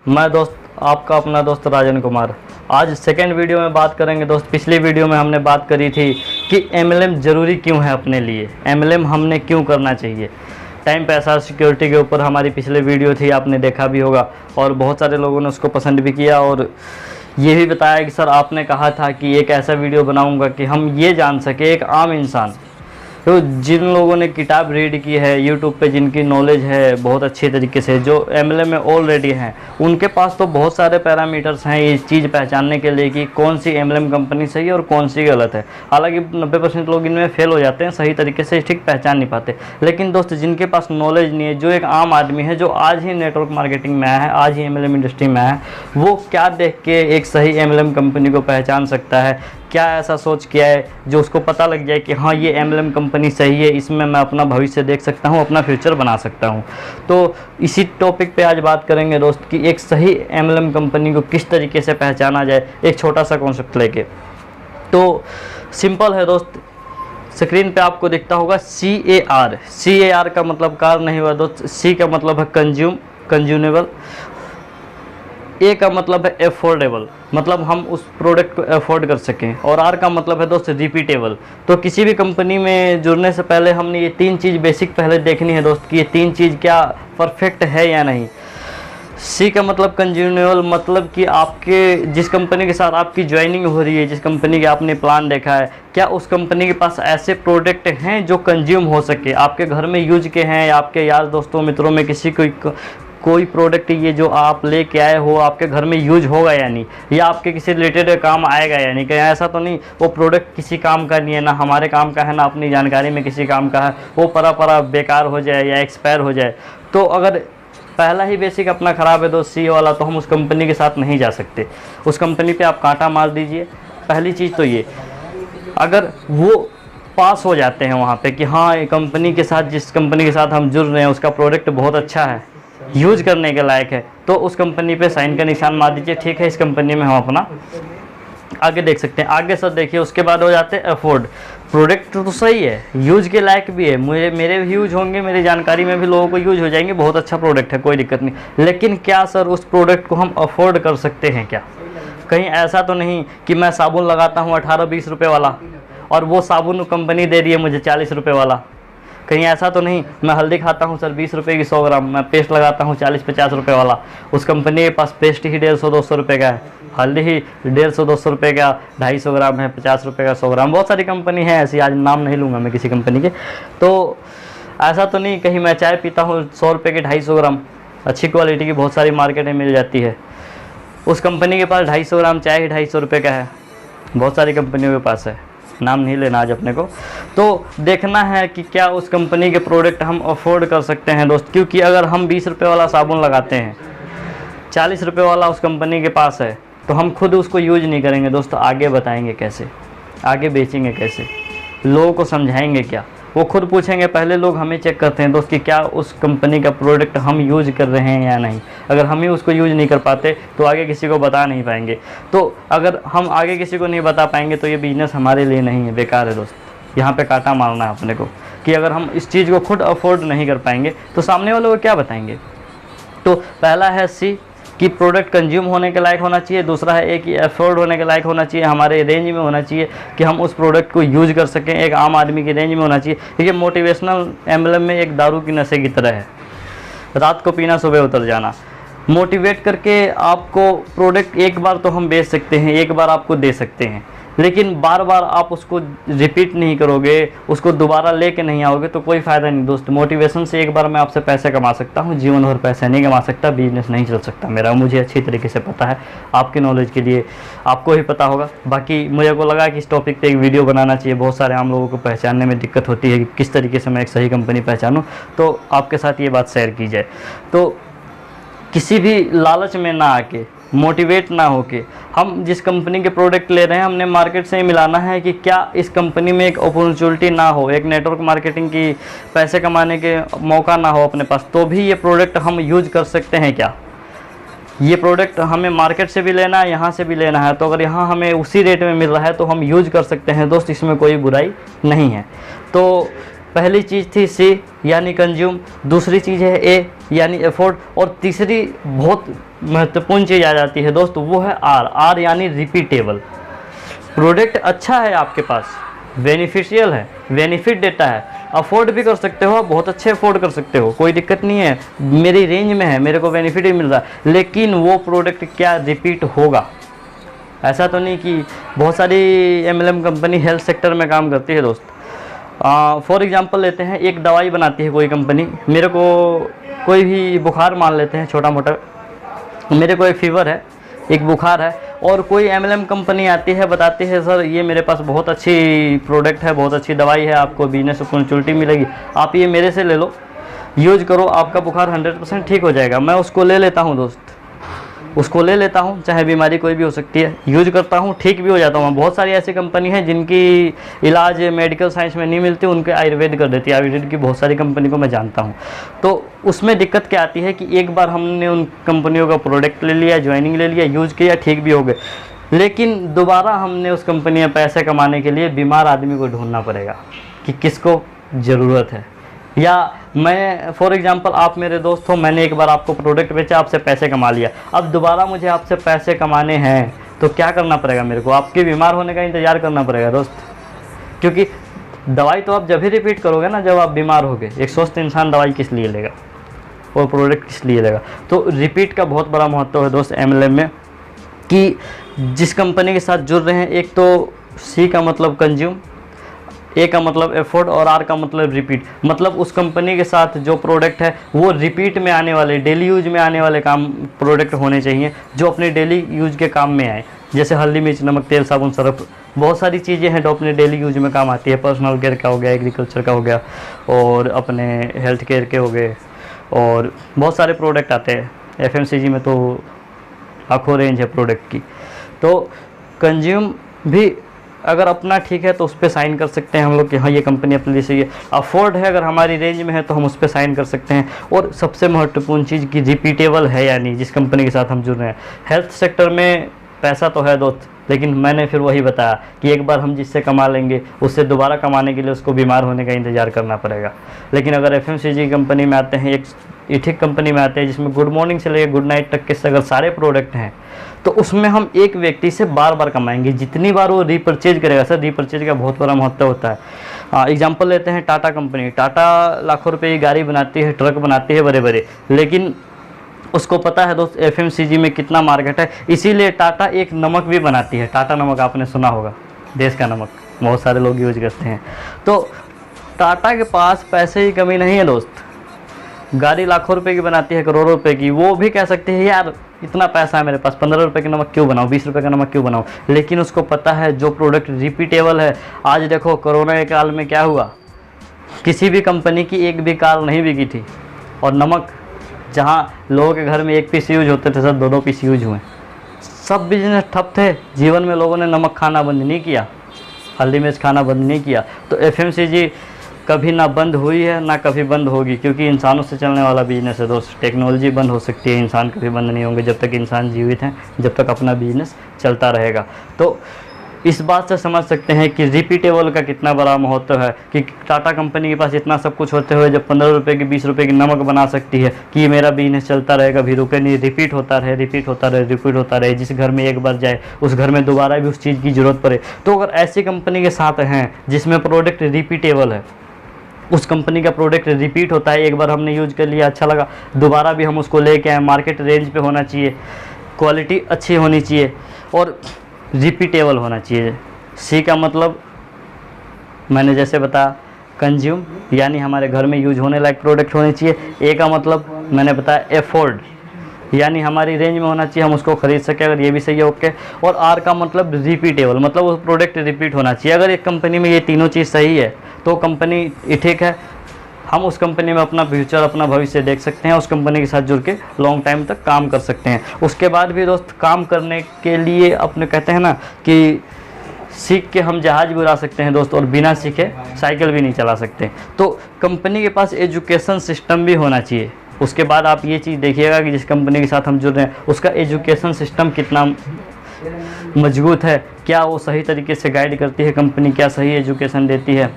मैं दोस्त आपका अपना दोस्त राजन कुमार। आज सेकेंड वीडियो में बात करेंगे दोस्त। पिछली वीडियो में हमने बात करी थी कि एमएलएम ज़रूरी क्यों है अपने लिए, एमएलएम हमने क्यों करना चाहिए। टाइम पैसा सिक्योरिटी के ऊपर हमारी पिछले वीडियो थी, आपने देखा भी होगा और बहुत सारे लोगों ने उसको पसंद भी किया और ये भी बताया कि सर आपने कहा था कि एक ऐसा वीडियो बनाऊंगा कि हम ये जान सके, एक आम इंसान तो जिन लोगों ने किताब रीड की है, यूट्यूब पे जिनकी नॉलेज है बहुत अच्छे तरीके से, जो एमएलएम में ऑलरेडी हैं, उनके पास तो बहुत सारे पैरामीटर्स हैं ये चीज़ पहचानने के लिए कि कौन सी एमएलएम कंपनी सही है और कौन सी गलत है। हालांकि 90% लोग इनमें फेल हो जाते हैं, सही तरीके से ठीक पहचान नहीं पाते। लेकिन दोस्त जिनके पास नॉलेज नहीं है, जो एक आम आदमी है, जो आज ही नेटवर्क मार्केटिंग में आया है, आज ही एमएलएम इंडस्ट्री में आया है, वो क्या देख के एक सही एमएलएम कंपनी को पहचान सकता है, क्या ऐसा सोच किया है जो उसको पता लग जाए कि हाँ ये एमएलएम कंपनी सही है, इसमें मैं अपना भविष्य देख सकता हूँ, अपना फ्यूचर बना सकता हूँ। तो इसी टॉपिक पे आज बात करेंगे दोस्त कि एक सही एमएलएम कंपनी को किस तरीके से पहचाना जाए, एक छोटा सा कॉन्सेप्ट लेके। तो सिंपल है दोस्त, स्क्रीन पे आपको दिखता होगा CAR। CAR का मतलब कार नहीं हुआ दोस्त, C का मतलब है कंज्यूमेबल, ए का मतलब है एफोर्डेबल, मतलब हम उस प्रोडक्ट को अफोर्ड कर सकें, और आर का मतलब है दोस्त रिपीटेबल। तो किसी भी कंपनी में जुड़ने से पहले हमने ये तीन चीज़ बेसिक पहले देखनी है दोस्त कि ये तीन चीज़ क्या परफेक्ट है या नहीं। सी का मतलब कंज्यूमेबल, मतलब कि आपके जिस कंपनी के साथ आपकी ज्वाइनिंग हो रही है, जिस कंपनी के आपने प्लान देखा है, क्या उस कंपनी के पास ऐसे प्रोडक्ट हैं जो कंज्यूम हो सके, आपके घर में यूज के हैं या आपके यार दोस्तों मित्रों में किसी कोई प्रोडक्ट ये जो आप लेके आए हो आपके घर में यूज होगा या नहीं, या आपके किसी रिलेटेड काम आएगा या नहीं। कहीं ऐसा तो नहीं वो प्रोडक्ट किसी काम का नहीं है, ना हमारे काम का है, ना अपनी जानकारी में किसी काम का है, वो परा बेकार हो जाए या एक्सपायर हो जाए। तो अगर पहला ही बेसिक अपना ख़राब है दोस्त सी वाला, तो हम उस कंपनी के साथ नहीं जा सकते। उस कंपनी पर आप कांटा मार दीजिए। पहली चीज़ तो ये, अगर वो पास हो जाते हैं वहाँ पर कि हाँ ये कंपनी के साथ, जिस कंपनी के साथ हम जुड़ रहे हैं उसका प्रोडक्ट बहुत अच्छा है, यूज करने के लायक है, तो उस कंपनी पे साइन का निशान मार दीजिए। ठीक है, इस कंपनी में हम अपना आगे देख सकते हैं। आगे सर देखिए, उसके बाद हो जाते हैं अफोर्ड। प्रोडक्ट तो सही है, यूज के लायक भी है, मेरे भी यूज होंगे, मेरी जानकारी में भी लोगों को यूज हो जाएंगे, बहुत अच्छा प्रोडक्ट है, कोई दिक्कत नहीं। लेकिन क्या सर उस प्रोडक्ट को हम अफोर्ड कर सकते हैं क्या? कहीं ऐसा तो नहीं कि मैं साबुन लगाता हूँ 18-20 रुपये वाला और वो साबुन कंपनी दे रही है मुझे 40 रुपये वाला। कहीं ऐसा तो नहीं मैं हल्दी खाता हूँ सर 20 रुपये की 100 ग्राम, मैं पेस्ट लगाता हूँ 40-50 रुपये वाला, उस कंपनी के पास पेस्ट ही 150-200 रुपये का है, हल्दी ही 150-200 रुपये का 250 ग्राम है, 50 रुपये का 100 ग्राम। बहुत सारी कंपनी है ऐसी, आज नाम नहीं लूँगा मैं किसी कंपनी के। तो ऐसा तो नहीं कहीं मैं चाय पीता हूँ 100 रुपये की 250 ग्राम, अच्छी क्वालिटी की बहुत सारी मार्केट में मिल जाती है, उस कंपनी के पास 250 ग्राम चाय ही 250 रुपये का है, बहुत सारी कंपनियों के पास है, नाम नहीं लेना आज अपने को। तो देखना है कि क्या उस कंपनी के प्रोडक्ट हम अफोर्ड कर सकते हैं दोस्त, क्योंकि अगर हम 20 रुपये वाला साबुन लगाते हैं, 40 रुपये वाला उस कंपनी के पास है, तो हम खुद उसको यूज नहीं करेंगे दोस्त, आगे बताएंगे कैसे, आगे बेचेंगे कैसे, लोगों को समझाएंगे क्या, वो खुद पूछेंगे। पहले लोग हमें चेक करते हैं दोस्त कि क्या उस कंपनी का प्रोडक्ट हम यूज कर रहे हैं या नहीं। अगर हम ही उसको यूज नहीं कर पाते तो आगे किसी को बता नहीं पाएंगे। तो अगर हम आगे किसी को नहीं बता पाएंगे तो ये बिज़नेस हमारे लिए नहीं है, बेकार है दोस्त। यहाँ पे कांटा मारना है अपने को कि अगर हम इस चीज़ को खुद अफोर्ड नहीं कर पाएंगे तो सामने वालों को क्या बताएंगे। तो पहला है सी कि प्रोडक्ट कंज्यूम होने के लायक होना चाहिए, दूसरा है कि अफोर्ड होने के लायक होना चाहिए, हमारे रेंज में होना चाहिए कि हम उस प्रोडक्ट को यूज कर सकें, एक आम आदमी की रेंज में होना चाहिए। देखिए मोटिवेशनल एमएलएम में एक दारू की नशे की तरह है, रात को पीना सुबह उतर जाना। मोटिवेट करके आपको प्रोडक्ट एक बार तो हम बेच सकते हैं, एक बार आपको दे सकते हैं, लेकिन बार बार आप उसको रिपीट नहीं करोगे, उसको दोबारा लेके नहीं आओगे तो कोई फ़ायदा नहीं दोस्त। मोटिवेशन से एक बार मैं आपसे पैसे कमा सकता हूँ, जीवन भर पैसे नहीं कमा सकता, बिजनेस नहीं चल सकता मेरा, मुझे अच्छी तरीके से पता है। आपके नॉलेज के लिए आपको ही पता होगा। बाकी मुझे को लगा कि इस टॉपिक पे एक वीडियो बनाना चाहिए, बहुत सारे आम लोगों को पहचानने में दिक्कत होती है कि किस तरीके से मैं एक सही कंपनी पहचानूँ, तो आपके साथ ये बात शेयर की जाए। तो किसी भी लालच में ना आके, मोटिवेट ना होके, हम जिस कंपनी के प्रोडक्ट ले रहे हैं हमने मार्केट से ही मिलाना है कि क्या इस कंपनी में एक अपॉर्चुनिटी ना हो, एक नेटवर्क मार्केटिंग की पैसे कमाने के मौका ना हो अपने पास, तो भी ये प्रोडक्ट हम यूज कर सकते हैं क्या। ये प्रोडक्ट हमें मार्केट से भी लेना है, यहाँ से भी लेना है, तो अगर यहाँ हमें उसी रेट में मिल रहा है तो हम यूज कर सकते हैं दोस्त, इसमें कोई बुराई नहीं है। तो पहली चीज़ थी सी यानी कंज्यूम, दूसरी चीज़ है ए यानी एफोर्ड, और तीसरी बहुत महत्वपूर्ण चीज़ आ जाती है दोस्त, वो है आर। आर यानी रिपीटेबल। प्रोडक्ट अच्छा है आपके पास, बेनिफिशियल है, बेनिफिट देता है, अफोर्ड भी कर सकते हो, आप बहुत अच्छे अफोर्ड कर सकते हो, कोई दिक्कत नहीं है, मेरी रेंज में है, मेरे को बेनिफिट भी मिल रहा है, लेकिन वो प्रोडक्ट क्या रिपीट होगा? ऐसा तो नहीं कि बहुत सारी एमएलएम कंपनी हेल्थ सेक्टर में काम करती है दोस्त। फॉर एग्जांपल लेते हैं, एक दवाई बनाती है कोई कंपनी, मेरे को कोई भी बुखार मान लेते हैं छोटा मोटा, मेरे को एक फीवर है, एक बुखार है, और कोई एमएलएम कंपनी आती है बताती है सर ये मेरे पास बहुत अच्छी प्रोडक्ट है, बहुत अच्छी दवाई है, आपको बिजनेस अपॉर्चुनिटी मिलेगी, आप ये मेरे से ले लो, यूज करो, आपका बुखार 100% ठीक हो जाएगा। मैं उसको ले लेता हूँ दोस्त, उसको ले लेता हूँ, चाहे बीमारी कोई भी हो सकती है, यूज करता हूँ, ठीक भी हो जाता हूँ। बहुत सारी ऐसी कंपनी है जिनकी इलाज मेडिकल साइंस में नहीं मिलती, उनके आयुर्वेद कर देती है, आयुर्वेद की बहुत सारी कंपनी को मैं जानता हूँ। तो उसमें दिक्कत क्या आती है कि एक बार हमने उन कंपनियों का प्रोडक्ट ले लिया, ज्वाइनिंग ले लिया, यूज़ किया, ठीक भी हो गए, लेकिन दोबारा हमने उस कंपनी में पैसे कमाने के लिए बीमार आदमी को ढूंढना पड़ेगा कि किसको ज़रूरत है। या मैं फॉर एग्जांपल, आप मेरे दोस्त हो, मैंने एक बार आपको प्रोडक्ट बेचा, आपसे पैसे कमा लिया, अब दोबारा मुझे आपसे पैसे कमाने हैं तो क्या करना पड़ेगा मेरे को? आपके बीमार होने का इंतज़ार करना पड़ेगा दोस्त, क्योंकि दवाई तो आप जब ही रिपीट करोगे ना जब आप बीमार होगे। एक स्वस्थ इंसान दवाई किस लिए लेगा और प्रोडक्ट किस लिए लेगा? तो रिपीट का बहुत बड़ा महत्व है दोस्त एमएलएम में, कि जिस कंपनी के साथ जुड़ रहे हैं, एक तो सी का मतलब कंज्यूम, ए का मतलब एफोर्ड, और आर का मतलब रिपीट। मतलब उस कंपनी के साथ जो प्रोडक्ट है वो रिपीट में आने वाले, डेली यूज में आने वाले काम प्रोडक्ट होने चाहिए, जो अपने डेली यूज के काम में आए। जैसे हल्दी, मिर्च, नमक, तेल, साबुन, सर्फ, बहुत सारी चीज़ें हैं जो अपने डेली यूज में काम आती है। पर्सनल केयर का हो गया, एग्रीकल्चर का हो गया, और अपने हेल्थ केयर के हो गए, और बहुत सारे प्रोडक्ट आते हैं। एफएमसीजी में तो लाखों रेंज है प्रोडक्ट की। तो कंज्यूम भी अगर अपना ठीक है तो उस पर साइन कर सकते हैं हम लोग कि हाँ ये कंपनी अपने लिए सही है। अफोर्ड है, अगर हमारी रेंज में है तो हम उस पर साइन कर सकते हैं। और सबसे महत्वपूर्ण चीज़ कि रिपीटेबल है, यानी जिस कंपनी के साथ हम जुड़ रहे हैं। हेल्थ सेक्टर में पैसा तो है दोस्त, लेकिन मैंने फिर वही बताया कि एक बार हम जिससे कमा लेंगे उससे दोबारा कमाने के लिए उसको बीमार होने का इंतज़ार करना पड़ेगा। लेकिन अगर एफएमसीजी कंपनी में आते हैं, एक इथिक कंपनी में आते हैं जिसमें गुड मॉर्निंग से लेकर गुड नाइट तक के अगर सारे प्रोडक्ट हैं, तो उसमें हम एक व्यक्ति से बार बार कमाएंगे, जितनी बार वो रीपरचेज करेगा। सर रीपरचेज का बहुत बड़ा महत्व होता है। एग्जांपल लेते हैं टाटा कंपनी। टाटा लाखों रुपए की गाड़ी बनाती है, ट्रक बनाती है बड़े बड़े, लेकिन उसको पता है दोस्त एफएमसीजी में कितना मार्केट है, इसीलिए टाटा एक नमक भी बनाती है। टाटा नमक आपने सुना होगा, देश का नमक, बहुत सारे लोग यूज करते हैं। तो टाटा के पास पैसे की कमी नहीं है दोस्त, गाड़ी लाखों रुपए की बनाती है, करोड़ों रुपए की। वो भी कह सकते हैं यार इतना पैसा है मेरे पास, 15 रुपए का नमक क्यों बनाऊँ, 20 रुपए का नमक क्यों बनाऊँ, लेकिन उसको पता है जो प्रोडक्ट रिपीटेबल है। आज देखो कोरोना के काल में क्या हुआ, किसी भी कंपनी की एक भी कार नहीं बिकी थी, और नमक जहाँ लोगों के घर में एक पीस यूज होते थे, सब 2-2 पीस यूज हुए। सब बिजनेस ठप थे, जीवन में लोगों ने नमक खाना बंद नहीं किया, हल्दी मिर्च खाना बंद नहीं किया। तो एफएमसीजी कभी ना बंद हुई है ना कभी बंद होगी, क्योंकि इंसानों से चलने वाला बिजनेस है दोस्त। टेक्नोलॉजी बंद हो सकती है, इंसान कभी बंद नहीं होंगे। जब तक इंसान जीवित हैं, जब तक अपना बिजनेस चलता रहेगा। तो इस बात से समझ सकते हैं कि रिपीटेबल का कितना बड़ा महत्व है, कि टाटा कंपनी के पास इतना सब कुछ होते हुए जब 15 रुपए की 20 रुपए की नमक बना सकती है कि मेरा बिजनेस चलता रहेगा, कभी रुके नहीं, रिपीट होता रहे, रिपीट होता रहे, रिपीट होता रहे। जिस घर में एक बार जाए उस घर में दोबारा भी उस चीज़ की ज़रूरत पड़े। तो अगर ऐसी कंपनी के साथ हैं जिसमें प्रोडक्ट रिपीटेबल है, उस कंपनी का प्रोडक्ट रिपीट होता है, एक बार हमने यूज कर लिया, अच्छा लगा, दोबारा भी हम उसको लेके आए, मार्केट रेंज पे होना चाहिए, क्वालिटी अच्छी होनी चाहिए और रिपीटेबल होना चाहिए। सी का मतलब मैंने जैसे बताया कंज्यूम, यानी हमारे घर में यूज होने लायक प्रोडक्ट होने चाहिए। ए का मतलब मैंने बताया एफोर्ड, यानी हमारी रेंज में होना चाहिए, हम उसको खरीद सकें, अगर ये भी सही है ओके। और आर का मतलब रिपीटेबल, मतलब वो प्रोडक्ट रिपीट होना चाहिए। अगर एक कंपनी में ये तीनों चीज़ सही है तो कंपनी ठीक है, हम उस कंपनी में अपना फ्यूचर, अपना भविष्य देख सकते हैं, उस कंपनी के साथ जुड़ के लॉन्ग टाइम तक काम कर सकते हैं। उसके बाद भी दोस्त काम करने के लिए अपने कहते हैं ना कि सीख के हम जहाज भी उड़ा सकते हैं दोस्त, और बिना सीखे साइकिल भी नहीं चला सकते। तो कंपनी के पास एजुकेशन सिस्टम भी होना चाहिए। उसके बाद आप ये चीज़ देखिएगा कि जिस कंपनी के साथ हम जुड़ रहे हैं उसका एजुकेशन सिस्टम कितना मजबूत है, क्या वो सही तरीके से गाइड करती है कंपनी, क्या सही एजुकेशन देती है।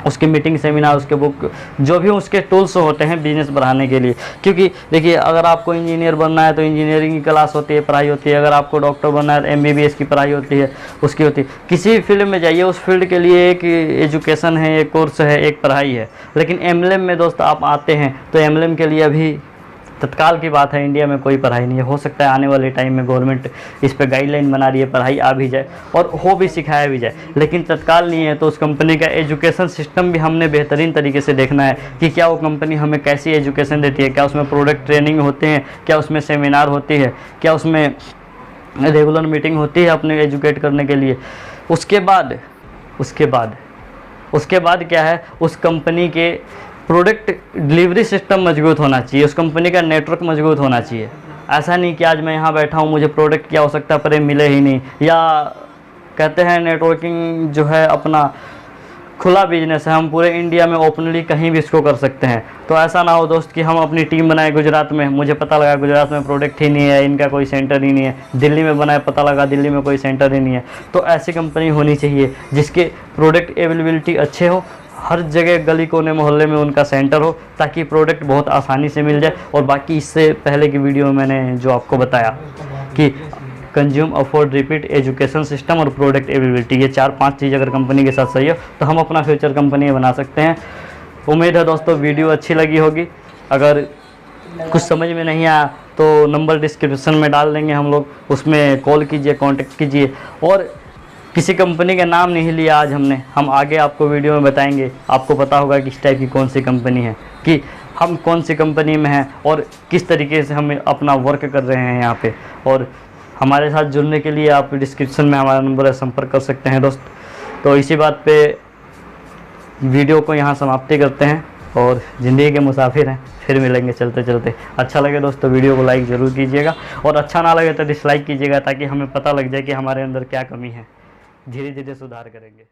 उसकी मीटिंग, सेमिनार, उसके बुक, जो भी उसके टूल्स होते हैं बिजनेस बढ़ाने के लिए। क्योंकि देखिए, अगर आपको इंजीनियर बनना है तो इंजीनियरिंग की क्लास होती है, पढ़ाई होती है। अगर आपको डॉक्टर बनना है तो MBBS की पढ़ाई होती है, उसकी होती है। किसी फील्ड में जाइए, उस फील्ड के लिए एक एजुकेशन है, एक कोर्स है, एक पढ़ाई है। लेकिन MLM में दोस्त आप आते हैं तो MLM के लिए अभी तत्काल की बात है, इंडिया में कोई पढ़ाई नहीं है। हो सकता है आने वाले टाइम में गवर्नमेंट इस पे गाइडलाइन बना रही है, पढ़ाई आ भी जाए और हो भी, सिखाया भी जाए, लेकिन तत्काल नहीं है। तो उस कंपनी का एजुकेशन सिस्टम भी हमने बेहतरीन तरीके से देखना है कि क्या वो कंपनी हमें कैसी एजुकेशन देती है, क्या उसमें प्रोडक्ट ट्रेनिंग होते हैं, क्या उसमें सेमिनार होती है, क्या उसमें रेगुलर मीटिंग होती है अपने एजुकेट करने के लिए। उसके बाद क्या है, उस कंपनी के प्रोडक्ट डिलीवरी सिस्टम मजबूत होना चाहिए, उस कंपनी का नेटवर्क मजबूत होना चाहिए। ऐसा नहीं कि आज मैं यहाँ बैठा हूँ, मुझे प्रोडक्ट की आवश्यकता पड़े, मिले ही नहीं। या कहते हैं नेटवर्किंग जो है अपना खुला बिजनेस है, हम पूरे इंडिया में ओपनली कहीं भी इसको कर सकते हैं। तो ऐसा ना हो दोस्त कि हम अपनी टीम बनाए गुजरात में, मुझे पता लगा गुजरात में प्रोडक्ट ही नहीं है, इनका कोई सेंटर ही नहीं है। दिल्ली में बनाए, पता लगा दिल्ली में कोई सेंटर ही नहीं है। तो ऐसी कंपनी होनी चाहिए जिसके प्रोडक्ट अवेलेबिलिटी अच्छे हो, हर जगह गली कोने मोहल्ले में उनका सेंटर हो, ताकि प्रोडक्ट बहुत आसानी से मिल जाए। और बाकी इससे पहले की वीडियो में मैंने जो आपको बताया कि consume, afford, repeat, education system और प्रोडक्ट अवेलेबिलिटी, ये 4-5 चीज़ अगर कंपनी के साथ सही हो तो हम अपना फ्यूचर कंपनी बना सकते हैं। उम्मीद है दोस्तों वीडियो अच्छी लगी होगी। अगर कुछ समझ में नहीं आया तो नंबर डिस्क्रिप्शन में डाल देंगे हम लोग, उसमें कॉल कीजिए, कॉन्टेक्ट कीजिए। और किसी कंपनी का नाम नहीं लिया आज हमने, हम आगे आपको वीडियो में बताएंगे। आपको पता होगा कि इस टाइप की कौन सी कंपनी है, कि हम कौन सी कंपनी में हैं और किस तरीके से हम अपना वर्क कर रहे हैं यहाँ पे। और हमारे साथ जुड़ने के लिए आप डिस्क्रिप्शन में हमारा नंबर है, संपर्क कर सकते हैं दोस्त। तो इसी बात पे वीडियो को यहाँ समाप्ति करते हैं और ज़िंदगी के मुसाफिर हैं, फिर मिलेंगे चलते चलते। अच्छा लगे दोस्तों वीडियो को लाइक ज़रूर कीजिएगा, और अच्छा ना लगे तो डिसलाइक कीजिएगा, ताकि हमें पता लग जाए कि हमारे अंदर क्या कमी है। धीरे धीरे सुधार करेंगे।